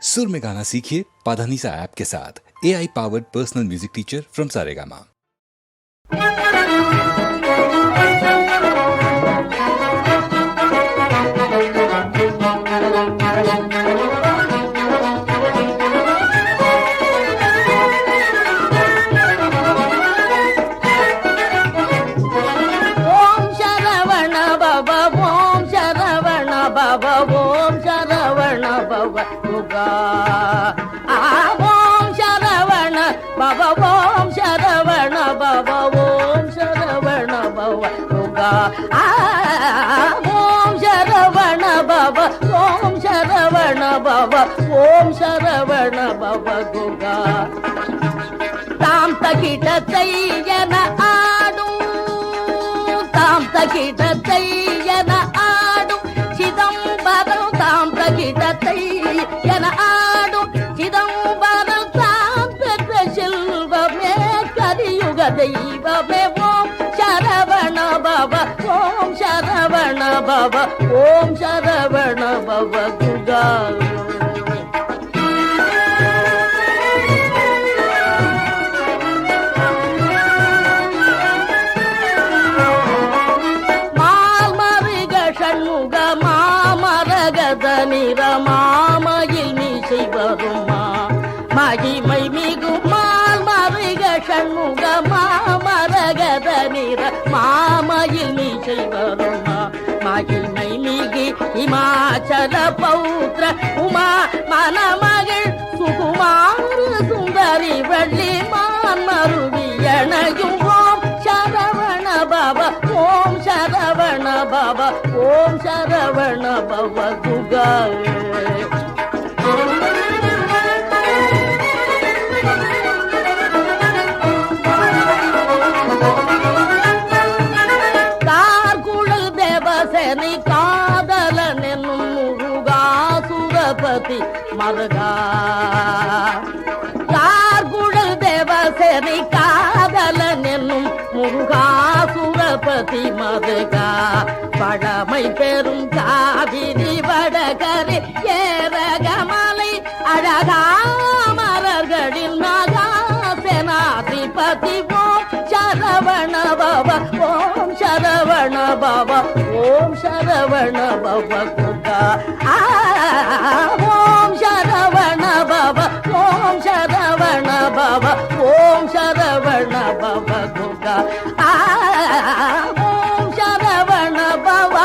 सुर में गाना सीखिए पाधानीसा ऐप के साथ। AI powered personal music teacher from Saregama. Om Saravana Bhava Om Saravana Bhava Om Saravana பவ துகா ஓம் சரவண பவ ஓம் சரவண பவ ஓம் சரவண பவ துகா தாம் தகிடத்தை என ஆடும் தாம் தகிடத்தை என ஆடும் சிதம்பரம் தாம் தகிடத்தை என ஆடும் சிதம்பரம் தாம் பெற்ற செல்வமே கலியுக தெய்வமே ஓம் சரவண பவ ஓம் சரவண பவ ஓம் சரவண பவ துகா மாமயில் மீசை வருமா மகிமை மிகுமால் மருக சண்முக மாமரகத நிற மாமயில் மீசை வருமா மகிமை மிகு இமாச்சல பௌத்ர உமா மணமகள் சுகுமார சுந்தரி வள்ளி மான்மருவி எனையும் ஓம் சரவண பவ ஓம் சரவண பவ ஓம் சரவண பவ துகா கார்குழல் தேவசேனை காதலன் என்னும் முருகா சுரபதி மருகா கார்குழல் தேவசேனை காதலன் என்னும் முருகா சுரபதி மருகா பழமை பெரும் காவிரி வடகரை ஏரகமலை அழகா மலர்களில் நாகா சேனாதிபதி ஓம் சரவண பவ ஓம் சரவண பவ ஓம் சரவண பவ குகா ஓம் சரவண பவ ஓம் சரவண பவ ஓம் சரவண பவ குகா ஓம் சரவண பவ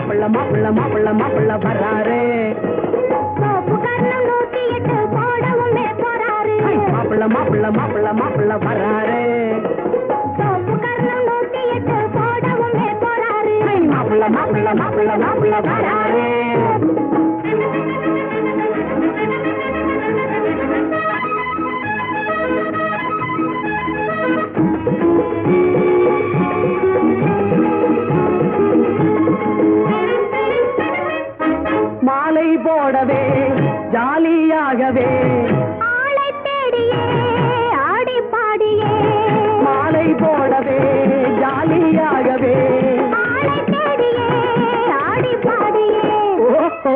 மாப்பிள்ள மாப்பிள்ள மாப்பிள்ள வர்றாரு போடவும் போறாரு மாப்பிள்ள மாப்பிள்ள மாப்பிள்ள மாப்பிள்ள வர்றாரு போடவும் போறாரு மாப்பிள்ள மாப்பிள்ள மாப்பிள்ள மாப்பிள்ள வர்றாரு மாலை போடவே ஜாலியாகவே ஆளை தேடியே ஆடி பாடியே மாலை போடவே ஜாலியாகவே ஆளை தேடியே ஆடி பாடியே ஓஹோ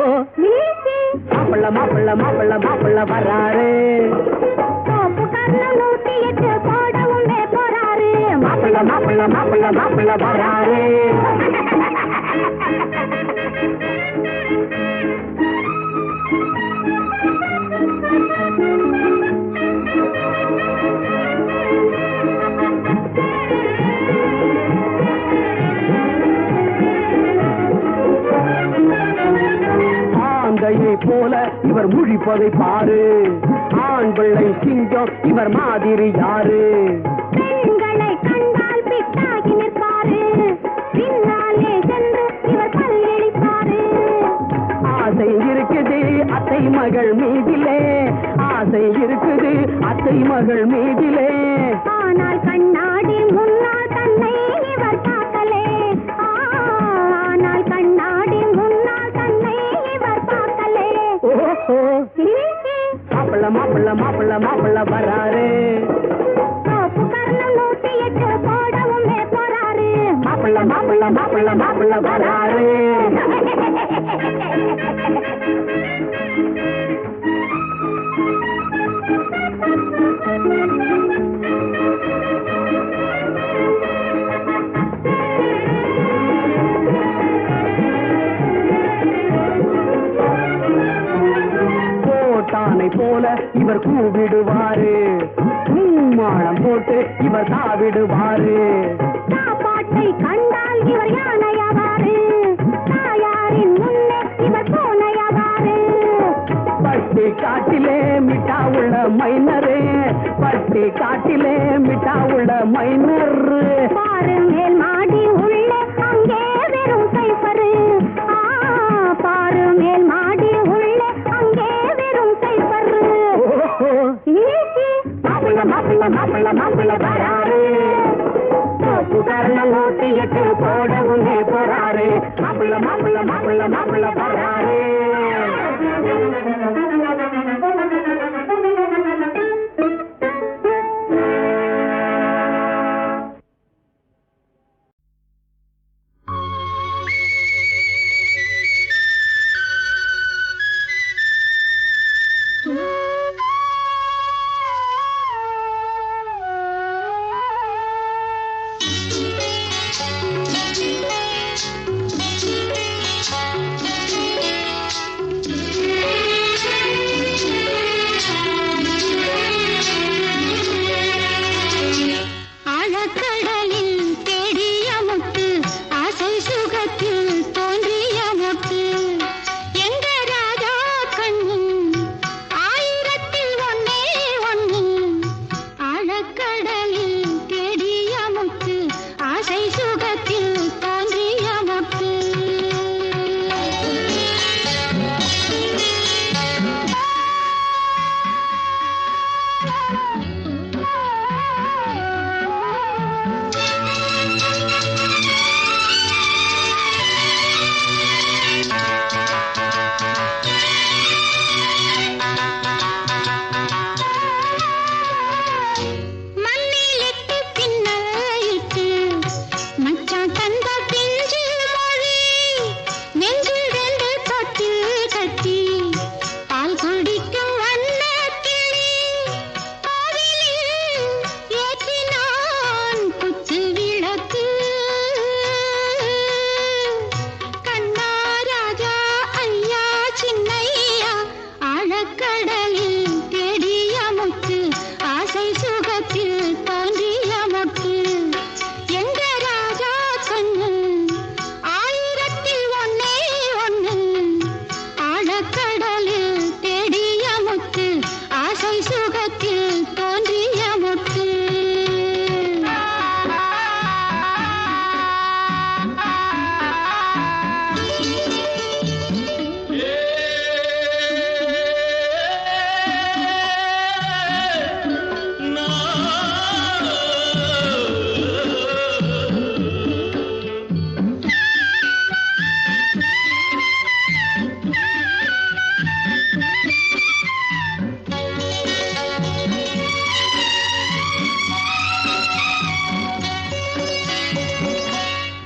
மாப்பிள்ள மாப்பிள்ள மாப்பிள்ள மாப்பிள்ள வர்றாரு தோப்பு கர்ணம் 108 போடவும் போறாரு மாப்பிள்ள மாப்பிள்ள மாப்பிள்ள மாப்பிள்ள வர்றாரு ஆந்தையை போல இவர் முழிப்பதை பாரு ஆண் பிள்ளை சிங்கம் இவர் மாதிரி யாரு பெண்களை கண்டால் பிட்டாகி நிற்பாரு பின்னாலே சென்று இவர் பல்லிழிப்பாரு ஆசை இருக்குது அத்தை மகள் மீதிலே ஆசை இருக்குது அத்தை மகள் மீதிலே ஆனால் கண்ணாடி முன்னால் தன்னை இவர் பார்க்கலே ஆனால் கண்ணாடி முன்னால் தன்னை இவர் பார்க்கலே ஓஹோ மாப்பிள்ள மாப்பிள்ள மாப்பிள்ள மாப்பிள்ள வராரு தோப்பு கர்ணம் 108 மாப்பிள்ள மாப்பிள்ள மாப்பிள்ள வராரு. கோட்டானை போல இவர் கூவிடுவாரு, மாளம் போட்டு இவர் தாவிடுவாரு. பாட்டை கண்டால் இவர் யானையாவாரு, தாயாரின் முன்னே இவர் பூனையாவாரு. பட்டி காட்டிலே மிட்டா உள்ள மைனரு, பட்டி காட்டிலே மிட்டா உள்ள மைனரு. பாரு மேல் மாடி உள்ளே அங்கே வெறும் சைபரு, பாரு மேல் மாடி உள்ளே அங்கே வெறும் சைபரு. மாப்பிள்ள மாப்பிள்ள மாப்பிள்ள மாப்பிள்ள வராரு, புகாரணம் நூத்தி எட்டு போடவும் போறாரு. மாப்பிள்ள மாப்பிள்ள மாப்பிள்ள மாப்பிள்ள வராரு.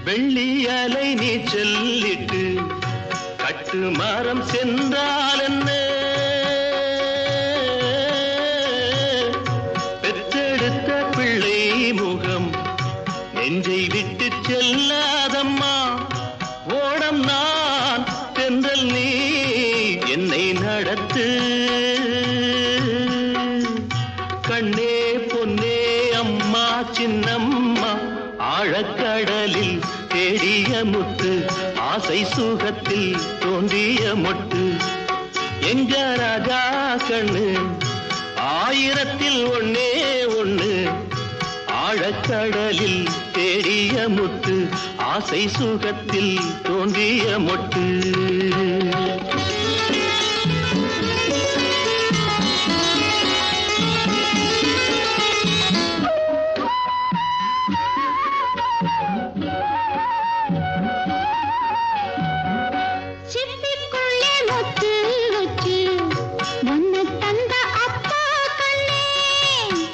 வெள்ளியலை நீ சொல்லிட்டு கட்டு மரம் சென்றால் என்ன, பெற்றெடுத்த பிள்ளை முகம் நெஞ்சை விட்டு செல்லாதம்மா. ஓடம் நான் தென்றல் நீ என்னை நடத்து, கண்ணே பொன்னே அம்மா சின்னம்மா. ஆழக்கடலில் தேடிய முத்து, ஆசை சுகத்தில் தோன்றிய மொட்டு. எங்க ராஜா கண்ணு ஆயிரத்தில் ஒன்னே ஒண்ணு. ஆழக்கடலில் தேடிய முத்து, ஆசை சுகத்தில் தோன்றிய மொட்டு.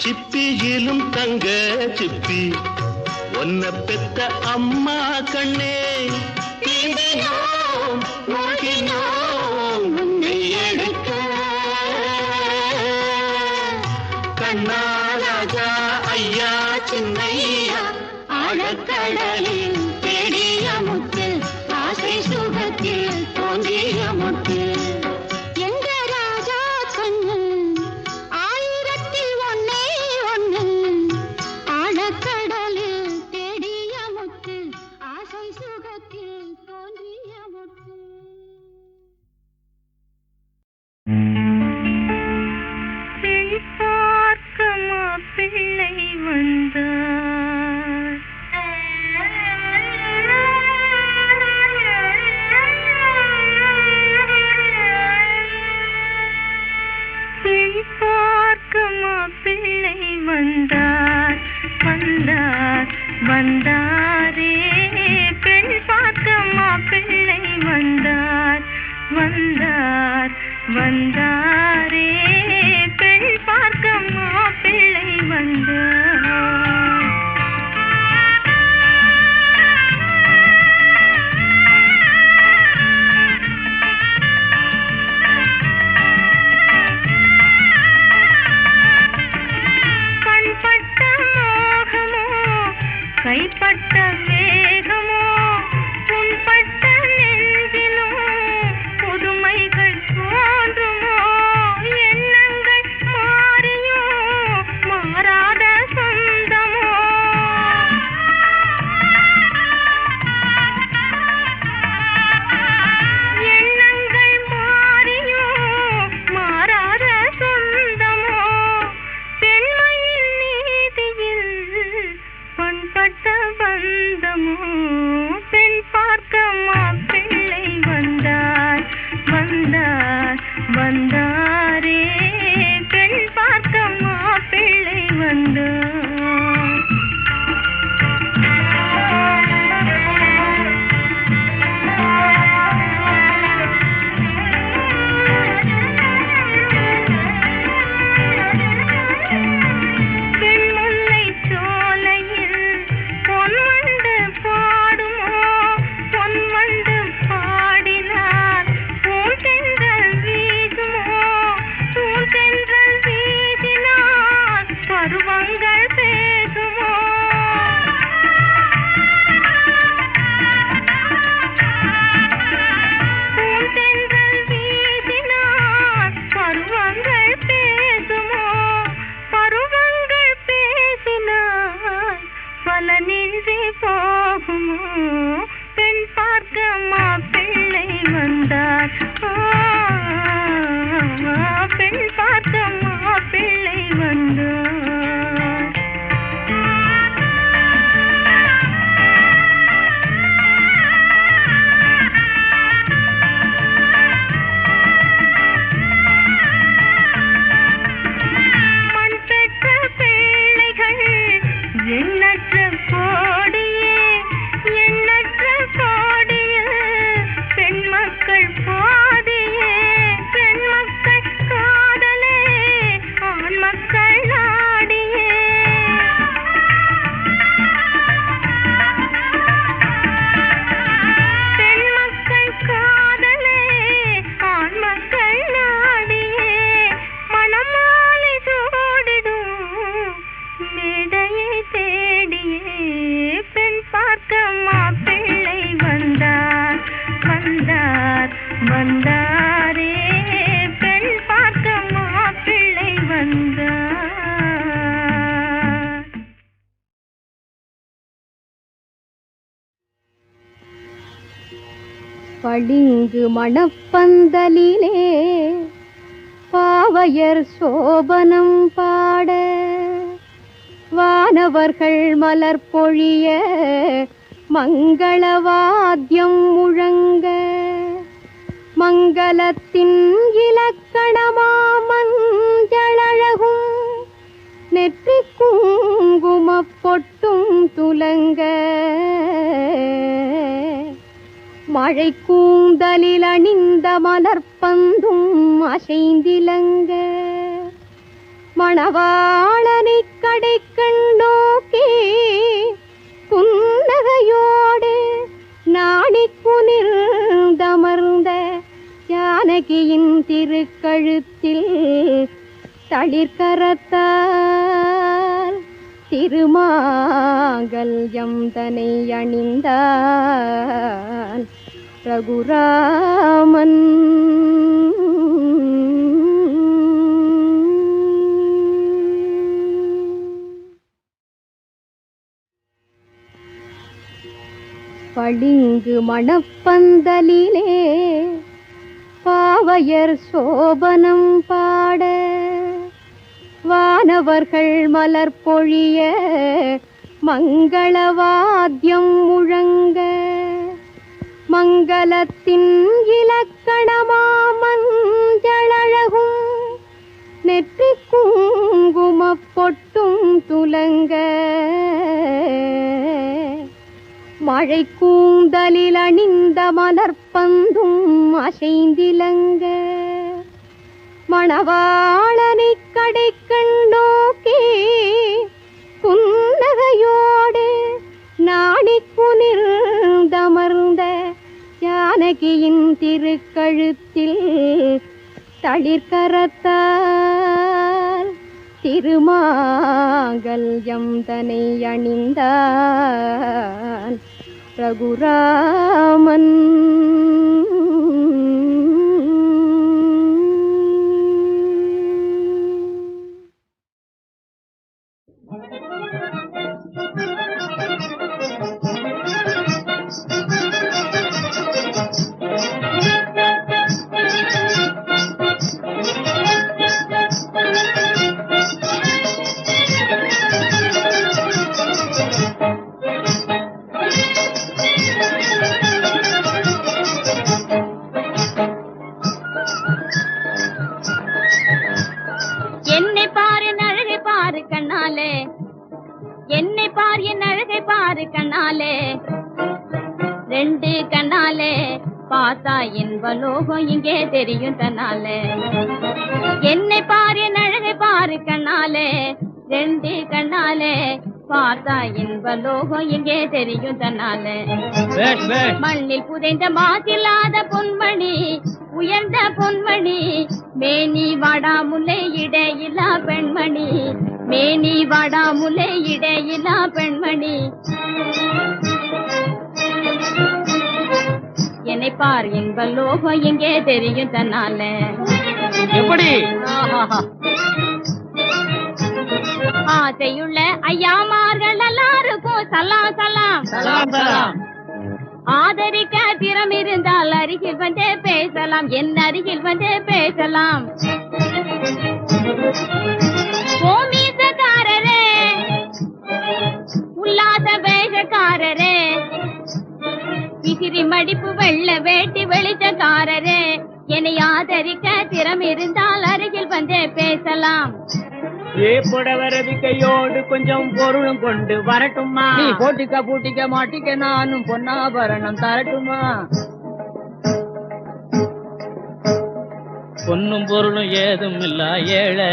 சிப்பியிலும் தங்க சிப்பி ஒன்ன பெத்த அம்மா கண்ணே தீண்டினோம் மூழ்கினோம் உன்னை எடுக்க கண்ணாராஜா ஐயா சின்னையா ஆழக்கடலில் தேடிய முத்து ஆசை சுகத்தில் தோன்றிய முத்து எங்க ராஜா கண்ணு ஆயிரத்தில் ஒன்னே ஒண்ணு ஆழக்கடலில் தேடிய முத்து ஆசை சுகத்தில் தோன்றிய முத்து பார்க்கமா பிள்ளை வந்தார் பார்க்கமா பிள்ளை வந்தார் வந்தார் வந்தாரே பெண் பார்க்கமா பிள்ளை வந்தார் வந்தார் வந்தாரே பெண் பார்க்கமா பிள்ளை வந்தார் கைப்பட்ட வேகமோ புண்பட்ட நெஞ்சினோ புதுமைகள் தோன்றுமோ எண்ணங்கள் மாறியோ மாறாத சொந்தமோ எண்ணங்கள் மாறியோ மாறாத சொந்தமோ பெண்மையின் நீதியில் பண்பட்ட பந்தமோ பெண் பார்க்கமா பிள்ளை வந்தார் வந்தார் வந்தாரே பெண் பார்க்கமா பிள்ளை வந்தார் பலனின்றி போகுமோ பெண் பார்க்கமா பிள்ளை வந்தார் பெண் பார்க்கமா பிள்ளை வந்தார் மண் பெற்ற பிள்ளைகள் எண்ணற்ற கோடியே எண்ணற்ற கோடியில் பெண் மக்கள் பாதியே பெண் மக்கள் காதலே ஆண் மக்கள் நாடியே பெண் மக்கள் காதலே ஆண் மக்கள் நாடியே மணமாலை சூடிடும் மேடையை தேடியே பெண் பார்க்கமா பிள்ளை வந்தார் வந்தார் வந்தாரே பெண் பார்க்கமா பிள்ளை வந்தார் பளிங்கு மணப்பந்தலிலே பாவையர் சோபனம் பாட வானவர்கள் மலர் பொழிய மங்களவாத்தியம் முழங்க மங்களத்தின் இலக்கணமா மஞ்சளழகும் நெற்றி குங்குமப் பொட்டும் துலங்க மழை கூந்தலில் அணிந்த மலர்பந்தும் அசைந்திலங்க மணவாளனை கடைக்கண் நோக்கி திருக்கழுத்தில் தளிர்கரத்தால் திருமாங்கல்யம் தனை அணிந்தான் ரகுராமன். பளிங்கு மணப்பந்தலிலே பாவையர் சோபனம் பாட வானவர்கள் மலர் பொழிய மங்களவாத்தியம் முழங்க மங்களத்தின் இலக்கணமாமஞ்சழகும் நெற்றி குங்குமப் பொட்டும் துலங்க மழை கூந்தலில் அணிந்த மலர்பந்தும் அசைந்திலங்க மணவாளனை கடைக்கண் நோக்கி புன்னகையோடு நாணி குனிர்ந்தமர்ந்த ஜானகியின் திருக்கழுத்தில் தளிர்கரத்தால் திருமாங்கல்யம் தனை அணிந்தான் ரகுராமன். என்னை பார் என் அழகை பாரு கண்ணாலே ரெண்டு கண்ணாலே பார்த்தா இன்பலோகம் இங்கே தெரியும் தன்னாலே. என்னை பார் என் அழகை பாரு கண்ணாலே ரெண்டு கண்ணாலே பார்த்தா இன்பலோகம் இங்கே தெரியும் தன்னாலே. மண்ணில் புதைந்த மாசில்லாத பொன்மணி உயர்ந்த பொன்மணி மேனி வாடாமுல்லை இடையிலா பெண்மணி மேனி வாடாமுல்லை இடையிலா பெண்மணி. என்னை பார் இன்பலோகம் இங்கே தெரியும் தன்னால. எப்படி ஆசையுள்ள ஐயாமார்கள் எல்லாருக்கும் சலாம் சலாம் சலாம் சலாம். ஆதரிக்க திறம் இருந்தால் அருகில் வந்து பேசலாம் என் அருகில் வந்து பேசலாம். ஓமீசக்காரரே உல்லாச வேஷக்காரரே விசிறி மடிப்பு வெள்ள வேட்டி வெளிச்சக்காரரே என்னை ஆதரிக்க திறம் இருந்தால் அருகில் வந்து பேசலாம். ஏற்படவரது கையோடு கொஞ்சம் பொருளும் கொண்டு வரட்டுமா? நீ போட்டிக்க பூட்டிக்க மாட்டிக்க நானும் பொன்னாபரணம் தரட்டுமா? பொன்னும் பொருளும் ஏதும் இல்ல ஏழை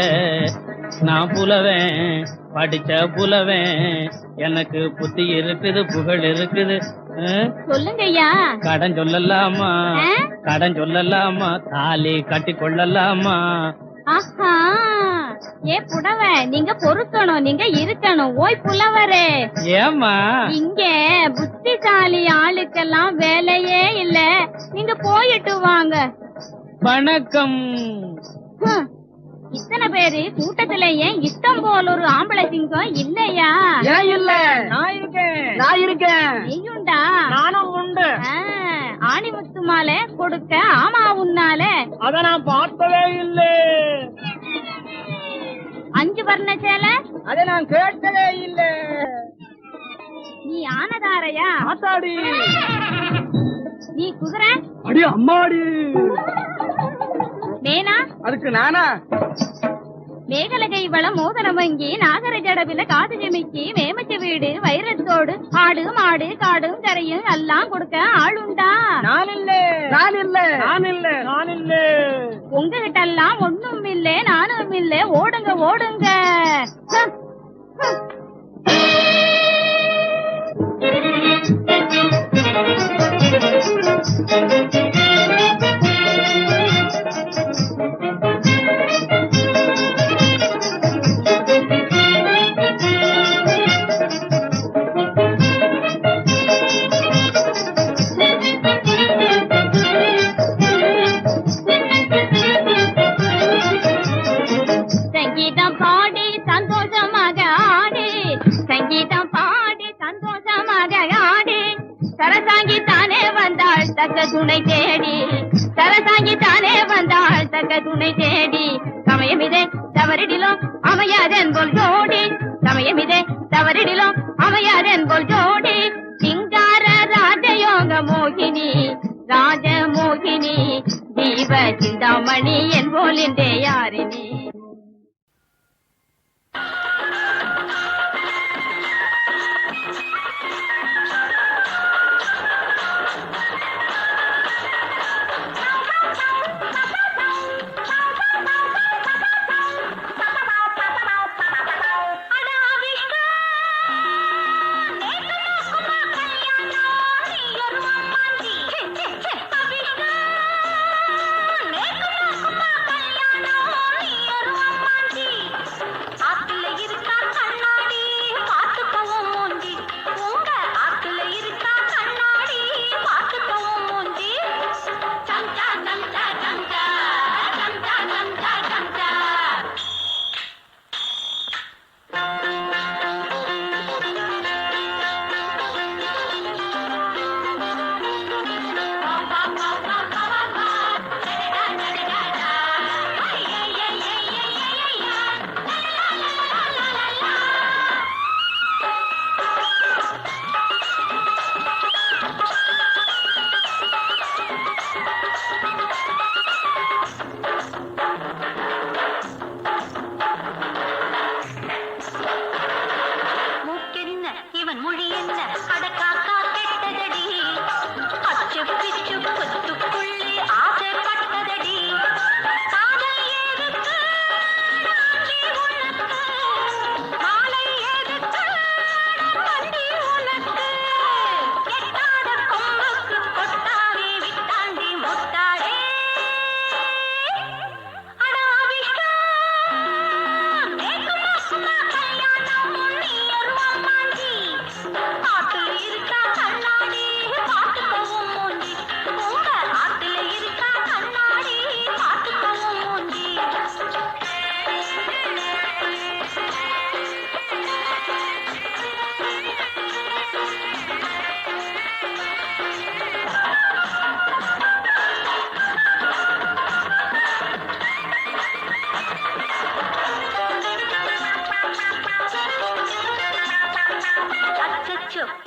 நான் புலவேன் படிச்ச புலவேன் எனக்கு புத்தி இருக்குது புகழ் இருக்குது. சொல்லுங்க ஐயா. கடன் சொல்லலாமா கடன் சொல்லலாமா தாலி கட்டி கொள்ளலாமா? ஆஹா ஏ புடவ நீங்க பொறுக்கணும் நீங்க இருக்கணும். ஓய் புலவரே ஏமா இங்க புத்திசாலி ஆளுக்கெல்லாம் வேலையே இல்ல நீங்க போயிட்டு வாங்க. வணக்கம். இத்தனை பேரு கூட்டத்துல ஏன் இஷ்டம் போல ஒரு ஆம்பளை சிங்கம் இல்லையா? ஏன் இல்ல? நான் இருக்கேன். நீயுண்டா? நானும் உண்டு. ஆணிமுத்து மாலை கொடுக்க ஆமா உன்னால அத நான் பார்த்ததே இல்லை. 5 வர்ண சேலை அதை நான் கேட்டதே இல்லை. நீ ஆனதாரையா? ஆத்தாடி. நீ குதிரை? அடி அம்மாடி. மேனா? அதுக்கு நானா? மேகலகை வளம் மோதன வங்கி நாகர ஜடவில காது ஜமிக்கி மேமச்ச வீடு வைரத்தோடு ஆடு மாடு காடும் கரையும் எல்லாம் கொடுக்க ஆளுண்டா? நான் இல்ல. உங்ககிட்ட எல்லாம் ஒண்ணும் இல்ல நானும் இல்ல. ஓடுங்க ஓடுங்க. சரசாங்கி தானே வந்தாள் தக்க துணை தேடி, சரசாங்கி தானே வந்தாள் தக்க துணை தேடி. சமயமிதே தவறிடிலும் அமையாதென் போல் ஜோடி, சமயமிதே தவறிடிலும் அமையாதென் போல் ஜோடி. சிங்கார ராஜயோக மோகினி ராஜமோகினி, ஜீவ சிந்தாமணி என் போல் என்றே யாரினி.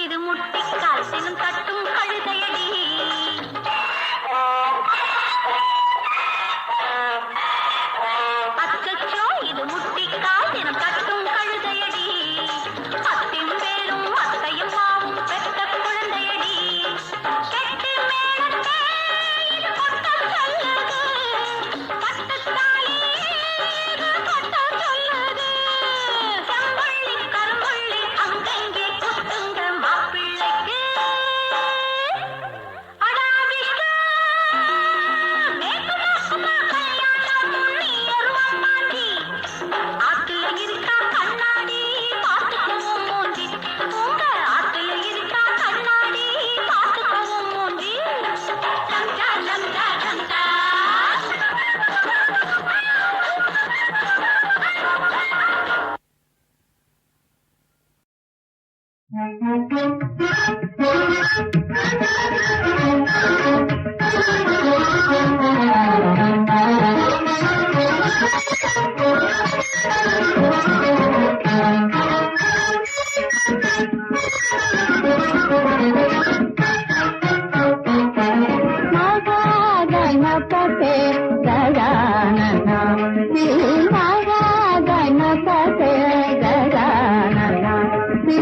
இது முட்டிக்கால் தினம் தட்டும் கழுதையடி. அச்சச்சோ இது முட்டிக்கால் தினம் தட்டும் கழுதையடி. அத்தின் பேரும் அத்தையும் மாவும் பெற்ற குழந்தையடி. கெட்டு மேலத்தே இது கொட்ட சொல்லுது, பட்டுத்தாலி இது கொட்ட சொல்லுது. செம்பள்ளி கரும்பள்ளி அங்கங்கே குத்துங்க மாப்பிள்ளைக்கு. அடாவிஷ்கா மேக்குமா கல்யாணம் நீ அருவாமாண்டி. ஆத்துல இருக்கா கண்ணாடி பார்த்துக்கவும் மூஞ்சி, உங்க ஆத்துல இருக்கா கண்ணாடி பார்த்துக்கவும் மூஞ்சி. சந்தா சந்தா சந்தா மகாகணபதே கஜானன ஸ்ரீ மகாகணபதே கஜானன ஸ்ரீ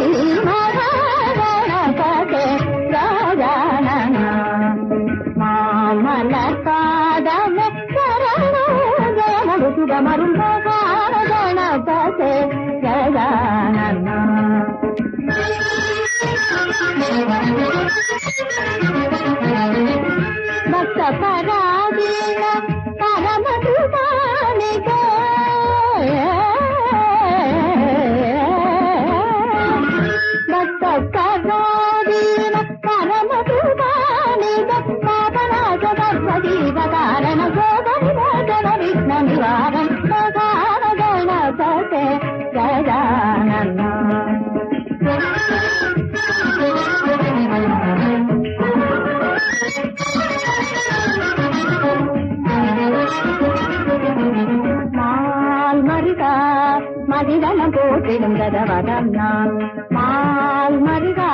மகாகணபதே கஜானன மாமல காதமே சரணோ ஜய மதுசுகம போட்டிடும் கதவதன்னான் மால் மருகா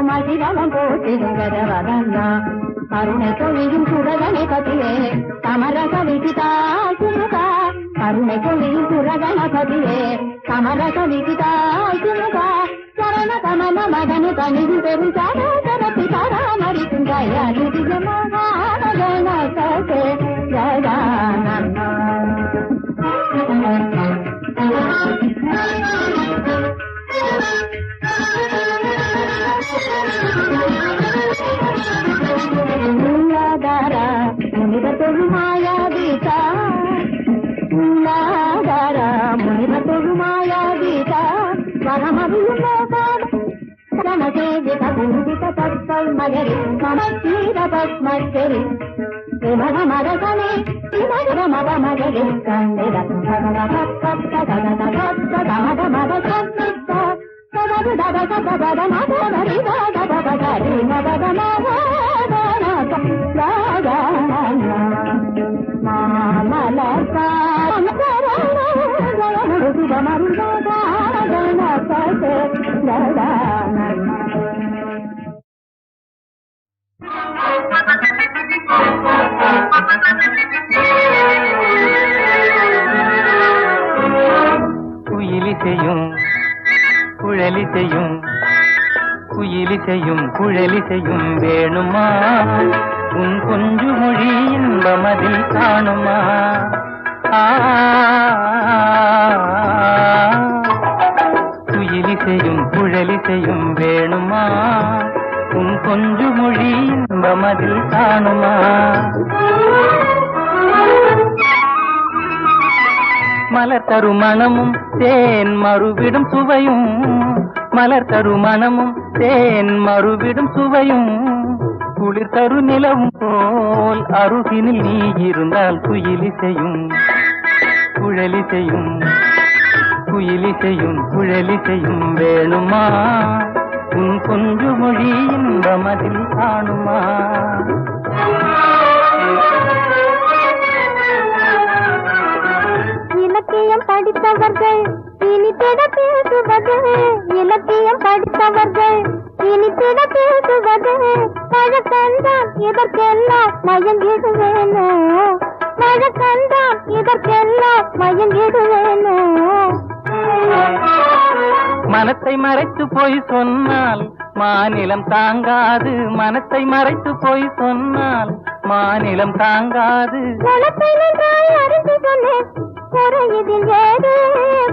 மதிவளம் போட்டிடும் கதவதன்னான் கருணை பொழியும் சுரகனை பதியே சமரச விதிதாசுமுகா கருணை பொழியும் சுரகணபதியே சமரச விதிதாசுமுகா சரண கமல மகனு கணிது பெரும் சரசரத்தி சராமரிக்கும் தயாரி மகானகன சே ஜகானந்த மூலாதாரா முனிவர் தொழுமாயா கீதா மூலாதாரா முனிவர் தொழுமாயா கீதா வரமவியுமோகாமசேவித பூவித தத்தல் மகரி மமச்சீர பத்மச்சரி மதமதகனே மதமதமகரி கண்ணிர குயிலிசையும் குழலிசையும் குயிலிசையும் குழலிசையும் வேணுமா உன் கொஞ்சு மொழி இன்பமதில் காணுமா குயிலிசையும் குழலிசையும் வேணுமா உன் கொஞ்சு மொழி இன்பமதில் காணுமா மலர் தருமணமும் தேன் மறுவிடும் சுவையும் மலர் தருமணமும் தேன் மறுவிடும் சுவையும் குளிர் தரு நிலவும் போல் அருகினில் நீ இருந்தால் குயிலிசையும் குழலிசையும் குயிலிசையும் குழலிசையும் வேணுமா உன் கொஞ்சு மொழி இன்பமதில் காணுமா இலக்கியம் படித்தவர்கள் இனித்திட பேசுவது இலக்கியம் படித்தவர்கள் இனித்திட பேசுவது பழக்கந்தான் இதற்கெல்லாம் மயங்கிடுவேனோ பழக்கந்தான் இதற்கெல்லாம் மயங்கிடுவேனோ மனத்தை மறைத்து போய் சொன்னால் மாநிலம் தாங்காது மனத்தை மறைத்து போய் சொன்னால் மாநிலம் தாங்காது குணத்தை நன்றாய் அறிந்து சொன்னேன் குறையிதில் ஏது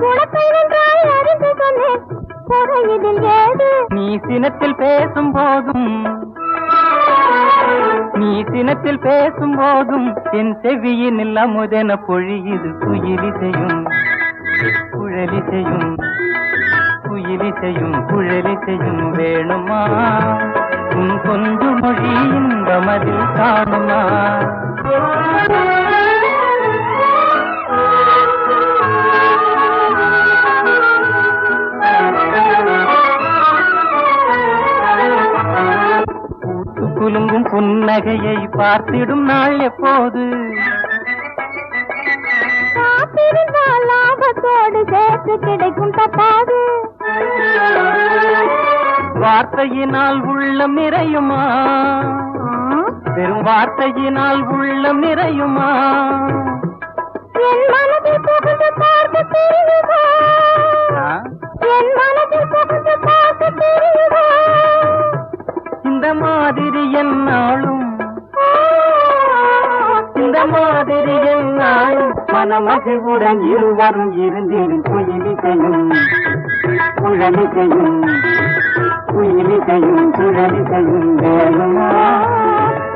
குணத்தை நன்றாய் அறிந்து சொன்னேன் குறையிதில் ஏது நீ சினத்தில் பேசும் போதும் நீ சினத்தில் பேசும் போதும் என் செவியினில் அமுதென பொழியுது குயிலிசையும் குழலிசையும் குயிலிசையும் குழலிசையும் வேணுமா உன் கொஞ்சு மொழி இன்பமதில் காணுமா குலுங்கும் புன்னகையை பார்த்திடும் நாள் எப்போது காத்திருந்தால் லாபத்தோடு சேர்த்து கிடைக்கும் தப்பாது வார்த்தையினால் உள்ளம் நிறையுமா வெறும் வார்த்தையினால் உள்ளம் நிறையுமா என் மனதில் புகுந்து பார்க்க தெரியுமா என் மனதில் புகுந்து பார்க்க தெரியுமா இந்த மாதிரி என்னாலும் இந்த மாதிரி என்னாலும் மனமகிழ்வுடன் இருவரும் இருந்திடும் குயிலிசையும் குழலிசையும் குயிலிசையும் குழலிசையும் வேணுமா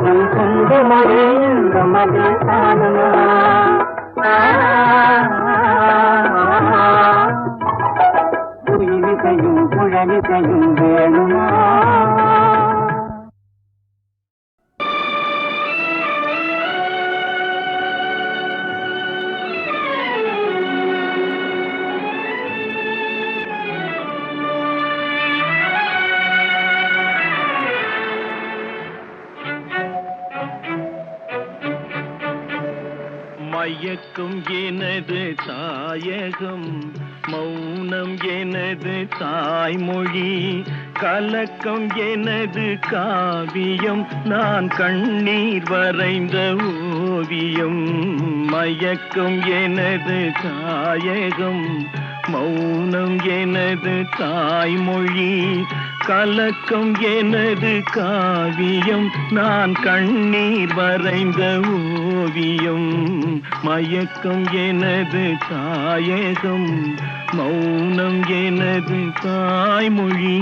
நம் சொந்த மொழி இந்த மதில் காணுமா குயிலிசையும் குழலிசையும் வேணுமா மயக்கம் எனது தாயகம், மௌனம் எனது தாய்மொழி, கலக்கம் எனது காவியம், நான் கண்ணீர் வரைந்த ஓவியம். மயக்கம் எனது தாயகம், மௌனம் எனது தாய்மொழி, கலக்கம் எனது காவியம், நான் கண்ணீர் வரைந்த ஓவியம். மயக்கம் எனது தாயகம், மௌனம் எனது தாய்மொழி.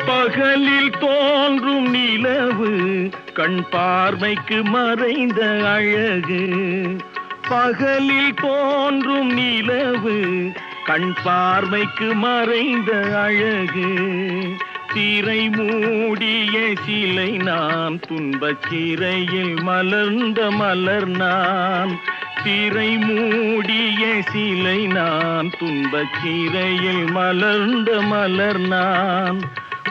பகலில் தோன்றும் நிலவு கண் பார்வைக்கு மறைந்த அழகு. பகலில் தோன்றும் நிலவு கண் பார்வைக்கு மறைந்த அழகு. திரை மூடிய சிலை நான், துன்பச் சிறையில் மலர்ந்த மலர் நான். திரை மூடிய சிலை நான், துன்பச் சிறையில் மலர்ந்த மலர் நான்.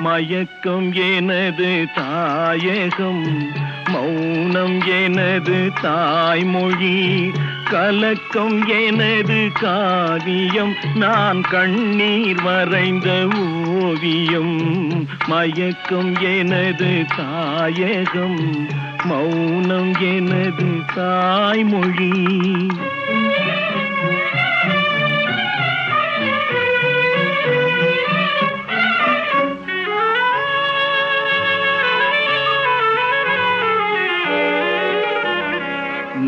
மயக்கம் எனது தாயகம், மௌனம் எனது தாய்மொழி, கலக்கம் எனது காவியம், நான் கண்ணீர் வரைந்த ஓவியம். மயக்கம் எனது தாயகம், மௌனம் எனது தாய்மொழி.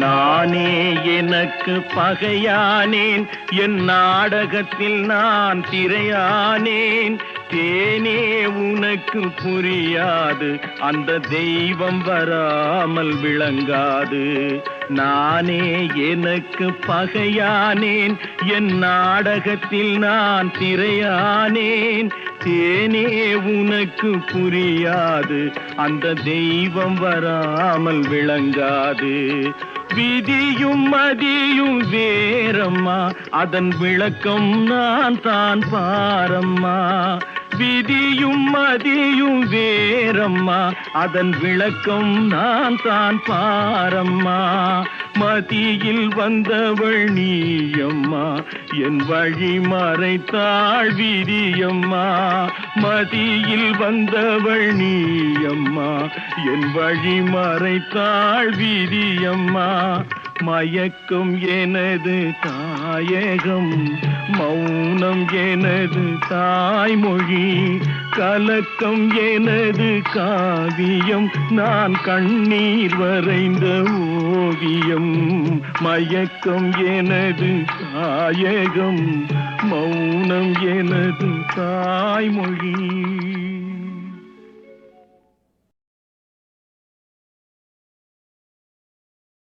நானே எனக்கு பகையானேன், என் நாடகத்தில் நான் திரையானேன். தேனே உனக்கு புரியாது, அந்த தெய்வம் வராமல் விளங்காது. நானே எனக்கு பகையானேன், என் நாடகத்தில் நான் திரையானேன். தேனே உனக்கு புரியாது, அந்த தெய்வம் வராமல் விளங்காது. விதியும் மதியும் வேறம்மா, அதன் விளக்கம் நான் தான் பாரம்மா. விதியும் மதியும் வேறம்மா, அதன் விளக்கம் நான் தான் பாரம்மா. மதியில் வந்தவள் நீயம்மா, என் வழி மறைத்தாள் விதியம்மா. மதியில் வந்தவள் நீயம்மா, என் வழி மறைத்தாள் விதியம்மா. மயக்கம் எனது தாயகம், மௌனம் எனது தாய்மொழி, கலக்கம் எனது காவியம், நான் கண்ணீர் வரைந்த ஓவியம். மயக்கம் எனது தாயகம், மௌனம் எனது தாய்மொழி.